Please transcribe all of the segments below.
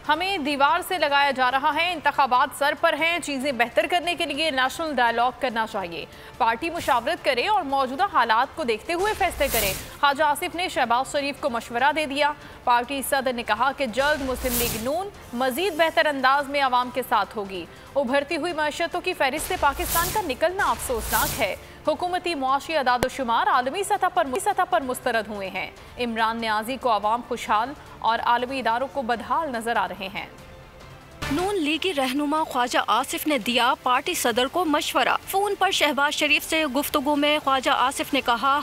हमें दीवार से लगाया जा रहा है, इंतखाबात सर पर हैं, चीज़ें बेहतर करने के लिए नेशनल डायलॉग करना चाहिए। पार्टी मुशावरत करे और मौजूदा हालात को देखते हुए फैसले करे। ख्वाजा आसिफ ने शहबाज शरीफ को मशवरा दे दिया। पार्टी सदर ने कहा कि जल्द मुस्लिम लीग नून मजीद बेहतर अंदाज में आवाम के साथ होगी। उभरती हुई मैशतों की फहरिस्त से पाकिस्तान का निकलना अफसोसनाक है। हुकूमती मुआशी अदाद-ओ-शुमार आलमी सतह पर मुस्तरद हुए हैं। इमरान न्याजी को आवाम खुशहाल और आलमी इदारों को बदहाल नजर आ रहे हैं। नून लीगी रहनुमा ख्वाजा आसिफ ने दिया पार्टी सदर को मशवरा। फोन पर शहबाज शरीफ से गुफ्तगू में ख्वाजा आसिफ ने कहा,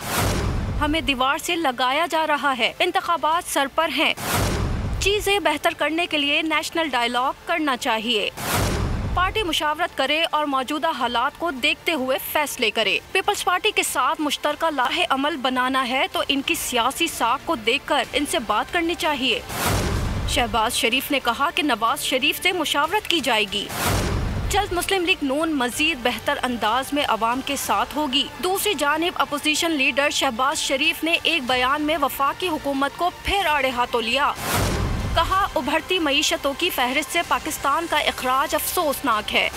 हमें दीवार से लगाया जा रहा है, इंतखाबात सर पर हैं, चीजें बेहतर करने के लिए नेशनल डायलॉग करना चाहिए। पार्टी मुशावरत करे और मौजूदा हालात को देखते हुए फैसले करे। पीपल्स पार्टी के साथ मुश्तरका लाहे अमल बनाना है तो इनकी सियासी साख को देखकर इनसे बात करनी चाहिए। शहबाज शरीफ ने कहा कि नवाज शरीफ से मुशावरत की जाएगी। जल्द मुस्लिम लीग नून मजीद बेहतर अंदाज में अवाम के साथ होगी। दूसरी जानिब अपोजिशन लीडर शहबाज शरीफ ने एक बयान में वफाकी हुकूमत को फिर आड़े हाथों लिया। कहा, उभरती मईशतों की फहरिस्त से पाकिस्तान का इखराज अफसोसनाक है।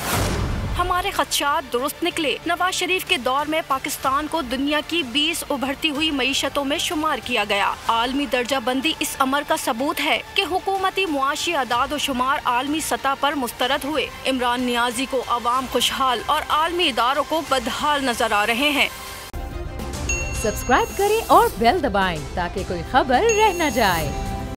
हमारे खदशात दुरुस्त निकले। नवाज शरीफ के दौर में पाकिस्तान को दुनिया की 20 उभरती हुई मईशतों में शुमार किया गया। आलमी दर्जा बंदी इस अमर का सबूत है कि हुकूमती मुआशी अदाद व शुमार आलमी सतह पर मुस्तरद हुए। इमरान नियाजी को अवाम खुशहाल और आलमी इदारों को बदहाल नजर आ रहे हैं। सब्सक्राइब करें और बेल दबाएं ताकि कोई खबर रह न जाए।